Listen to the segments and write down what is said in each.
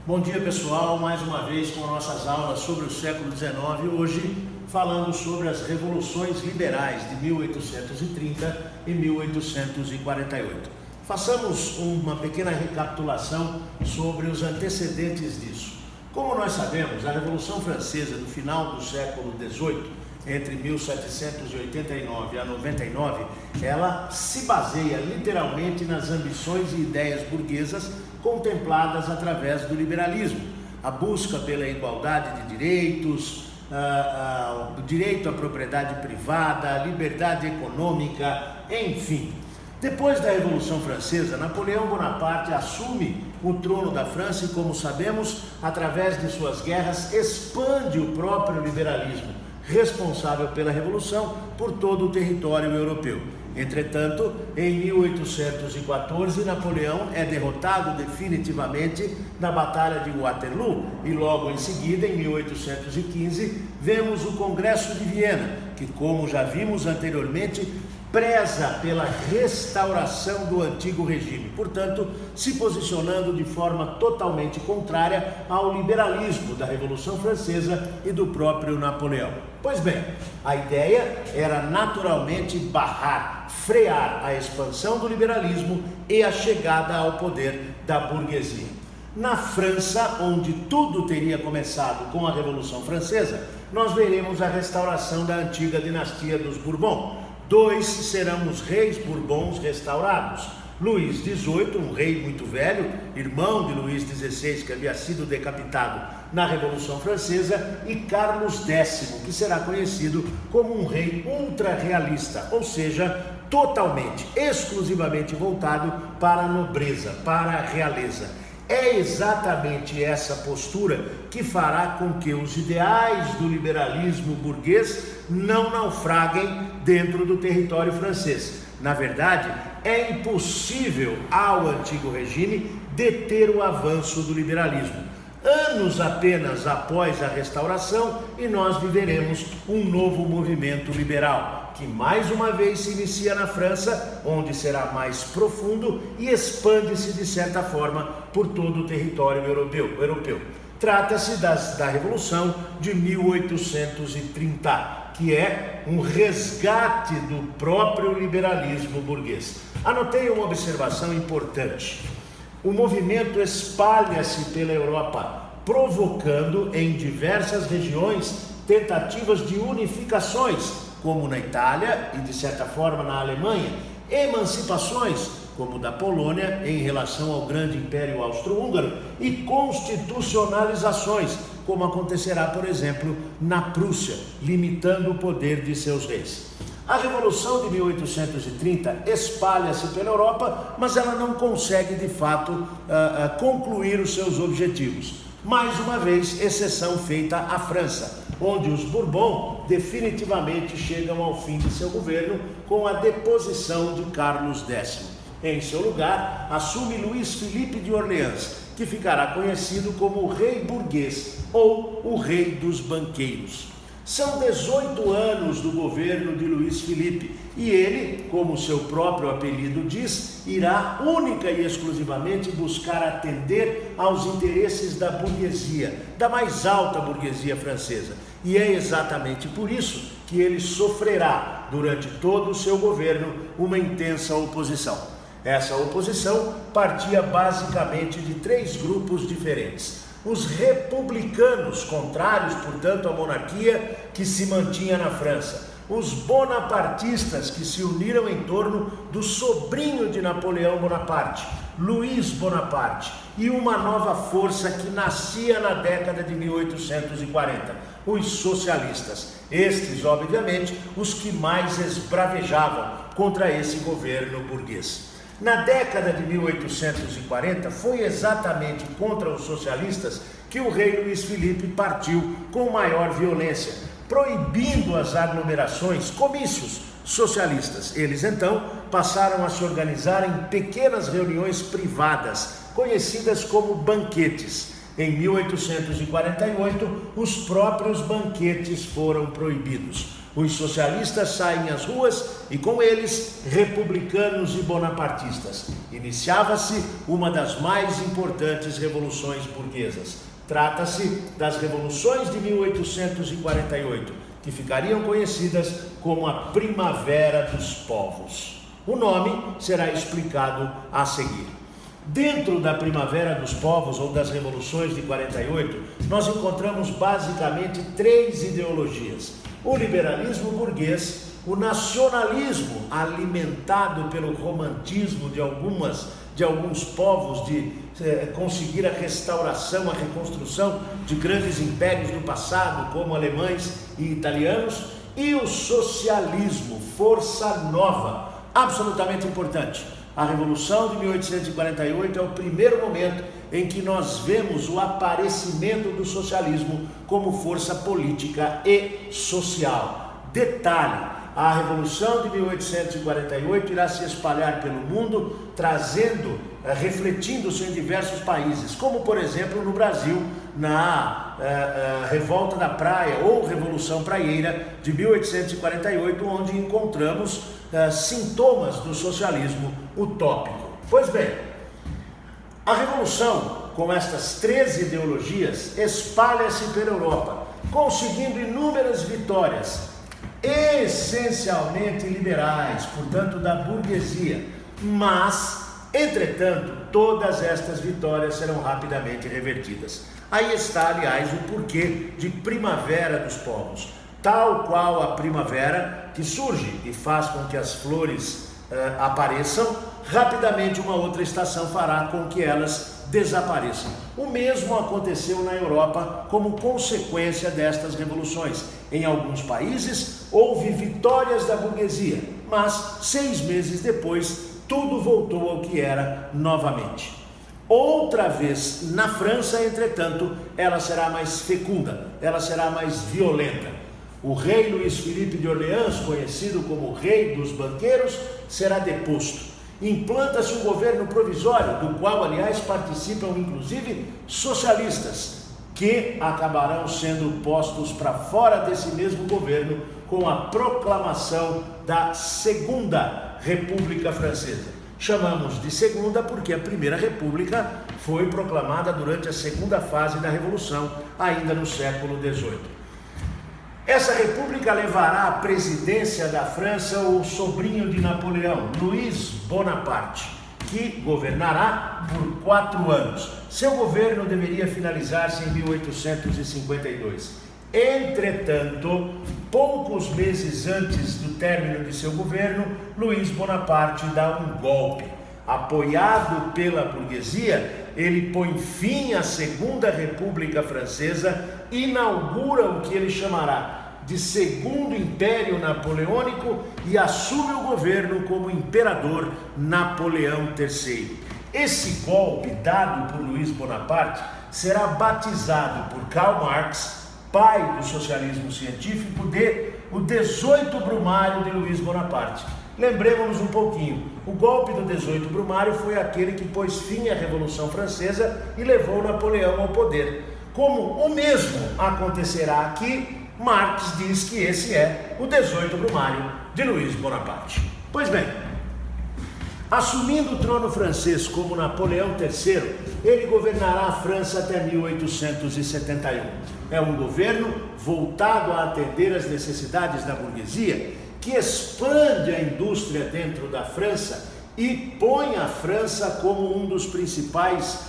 Bom dia, pessoal, mais uma vez com nossas aulas sobre o século XIX, hoje falando sobre as revoluções liberais de 1830 e 1848. Façamos uma pequena recapitulação sobre os antecedentes disso. Como nós sabemos, a Revolução Francesa do final do século XVIII, entre 1789 a 99, ela se baseia literalmente nas ambições e ideias burguesas contempladas através do liberalismo. A busca pela igualdade de direitos, o direito à propriedade privada, a liberdade econômica, enfim. Depois da Revolução Francesa, Napoleão Bonaparte assume o trono da França e, como sabemos, através de suas guerras, expande o próprio liberalismo, responsável pela Revolução por todo o território europeu. Entretanto, em 1814, Napoleão é derrotado definitivamente na Batalha de Waterloo e logo em seguida, em 1815, vemos o Congresso de Viena, que, como já vimos anteriormente, preza pela restauração do antigo regime, portanto, se posicionando de forma totalmente contrária ao liberalismo da Revolução Francesa e do próprio Napoleão. Pois bem, a ideia era naturalmente barrar, frear a expansão do liberalismo e a chegada ao poder da burguesia. Na França, onde tudo teria começado com a Revolução Francesa, nós veremos a restauração da antiga dinastia dos Bourbons. Dois serão os reis Bourbons restaurados: Luís XVIII, um rei muito velho, irmão de Luís XVI, que havia sido decapitado na Revolução Francesa, e Carlos X, que será conhecido como um rei ultra-realista, ou seja, totalmente, exclusivamente voltado para a nobreza, para a realeza. É exatamente essa postura que fará com que os ideais do liberalismo burguês não naufraguem dentro do território francês. Na verdade, é impossível ao antigo regime deter o avanço do liberalismo. Anos apenas após a restauração, e nós viveremos um novo movimento liberal, que mais uma vez se inicia na França, onde será mais profundo e expande-se de certa forma por todo o território europeu. Trata-se da Revolução de 1830, que é um resgate do próprio liberalismo burguês. Anotei uma observação importante. O movimento espalha-se pela Europa, provocando em diversas regiões tentativas de unificações, como na Itália e de certa forma na Alemanha, emancipações, como da Polônia em relação ao grande Império Austro-Húngaro, e constitucionalizações, como acontecerá, por exemplo, na Prússia, limitando o poder de seus reis. A Revolução de 1830 espalha-se pela Europa, mas ela não consegue, de fato, concluir os seus objetivos. Mais uma vez, exceção feita à França, onde os Bourbons definitivamente chegam ao fim de seu governo com a deposição de Carlos X. Em seu lugar, assume Luís Filipe de Orleans, que ficará conhecido como o rei burguês ou o rei dos banqueiros. São 18 anos do governo de Luís Filipe e ele, como seu próprio apelido diz, irá única e exclusivamente buscar atender aos interesses da burguesia, da mais alta burguesia francesa. E é exatamente por isso que ele sofrerá, durante todo o seu governo, uma intensa oposição. Essa oposição partia basicamente de três grupos diferentes. Os republicanos, contrários, portanto, à monarquia que se mantinha na França. Os bonapartistas, que se uniram em torno do sobrinho de Napoleão Bonaparte, Luís Bonaparte, e uma nova força que nascia na década de 1840, os socialistas. Estes, obviamente, os que mais esbravejavam contra esse governo burguês. Na década de 1840, foi exatamente contra os socialistas que o rei Luís Filipe partiu com maior violência, proibindo as aglomerações, comícios socialistas. Eles, então, passaram a se organizar em pequenas reuniões privadas, conhecidas como banquetes. Em 1848, os próprios banquetes foram proibidos. Os socialistas saem às ruas e com eles republicanos e bonapartistas. Iniciava-se uma das mais importantes revoluções burguesas. Trata-se das revoluções de 1848, que ficariam conhecidas como a Primavera dos Povos. O nome será explicado a seguir. Dentro da Primavera dos Povos ou das Revoluções de 48, nós encontramos basicamente três ideologias: o liberalismo burguês, o nacionalismo alimentado pelo romantismo de alguns povos de conseguir a restauração, a reconstrução de grandes impérios do passado, como alemães e italianos, e o socialismo, força nova, absolutamente importante. A Revolução de 1848 é o primeiro momento em que nós vemos o aparecimento do socialismo como força política e social. Detalhe: a Revolução de 1848 irá se espalhar pelo mundo, refletindo-se em diversos países, como por exemplo no Brasil, na Revolta da Praia ou Revolução Praieira de 1848, onde encontramos sintomas do socialismo utópico. Pois bem, a Revolução, com estas três ideologias, espalha-se pela Europa, conseguindo inúmeras vitórias, essencialmente liberais, portanto da burguesia, mas, entretanto, todas estas vitórias serão rapidamente revertidas. Aí está, aliás, o porquê de Primavera dos Povos. Tal qual a primavera que surge e faz com que as flores apareçam, rapidamente uma outra estação fará com que elas desapareçam. O mesmo aconteceu na Europa como consequência destas revoluções. Em alguns países houve vitórias da burguesia, mas 6 meses depois tudo voltou ao que era novamente. Outra vez na França, entretanto, ela será mais fecunda, ela será mais violenta. O rei Luís Filipe de Orleans, conhecido como rei dos banqueiros, será deposto. Implanta-se um governo provisório, do qual, aliás, participam inclusive socialistas, que acabarão sendo postos para fora desse mesmo governo com a proclamação da Segunda República Francesa. Chamamos de segunda porque a Primeira República foi proclamada durante a segunda fase da Revolução, ainda no século XVIII. Essa república levará à presidência da França o sobrinho de Napoleão, Luís Bonaparte, que governará por 4 anos. Seu governo deveria finalizar-se em 1852. Entretanto, poucos meses antes do término de seu governo, Luís Bonaparte dá um golpe. Apoiado pela burguesia, ele põe fim à Segunda República Francesa, inaugura o que ele chamará de Segundo Império Napoleônico e assume o governo como imperador Napoleão III. Esse golpe dado por Luís Bonaparte será batizado por Karl Marx, pai do socialismo científico, de o 18 Brumário de Luís Bonaparte. Lembremos um pouquinho, o golpe do 18 Brumário foi aquele que pôs fim à Revolução Francesa e levou Napoleão ao poder. Como o mesmo acontecerá aqui, Marx diz que esse é o 18 Brumário de Luís Bonaparte. Pois bem, assumindo o trono francês como Napoleão III, ele governará a França até 1871. É um governo voltado a atender às necessidades da burguesia, que expande a indústria dentro da França e põe a França como um dos principais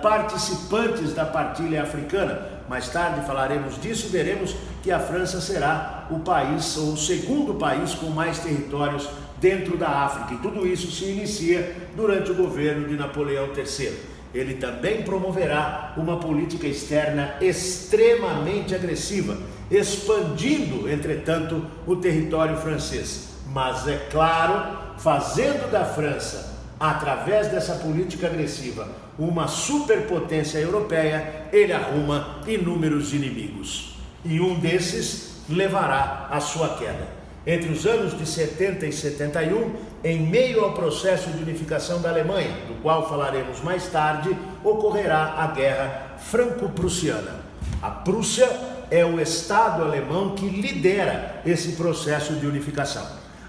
participantes da partilha africana. Mais tarde falaremos disso e veremos que a França será o país, ou o segundo país com mais territórios dentro da África, e tudo isso se inicia durante o governo de Napoleão III. Ele também promoverá uma política externa extremamente agressiva, expandindo, entretanto, o território francês. Mas, é claro, fazendo da França, através dessa política agressiva, uma superpotência europeia, ele arruma inúmeros inimigos. E um desses levará à sua queda. Entre os anos de 70 e 71, em meio ao processo de unificação da Alemanha, do qual falaremos mais tarde, ocorrerá a Guerra Franco-Prussiana. A Prússia é o Estado alemão que lidera esse processo de unificação.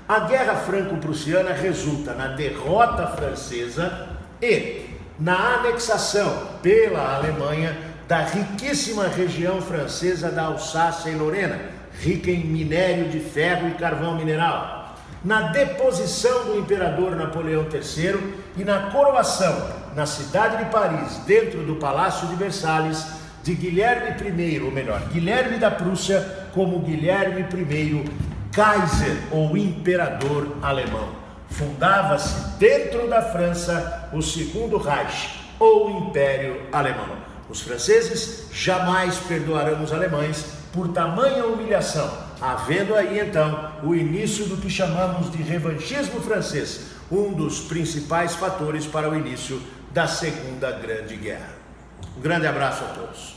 A Guerra Franco-Prussiana resulta na derrota francesa e na anexação pela Alemanha da riquíssima região francesa da Alsácia e Lorena, rica em minério de ferro e carvão mineral, na deposição do imperador Napoleão III e na coroação, na cidade de Paris, dentro do Palácio de Versalhes, de Guilherme I, ou melhor, Guilherme da Prússia, como Guilherme I Kaiser, ou imperador alemão. Fundava-se dentro da França o Segundo Reich, ou Império Alemão. Os franceses jamais perdoarão os alemães por tamanha humilhação, havendo aí então o início do que chamamos de revanchismo francês, um dos principais fatores para o início da Segunda Grande Guerra. Um grande abraço a todos.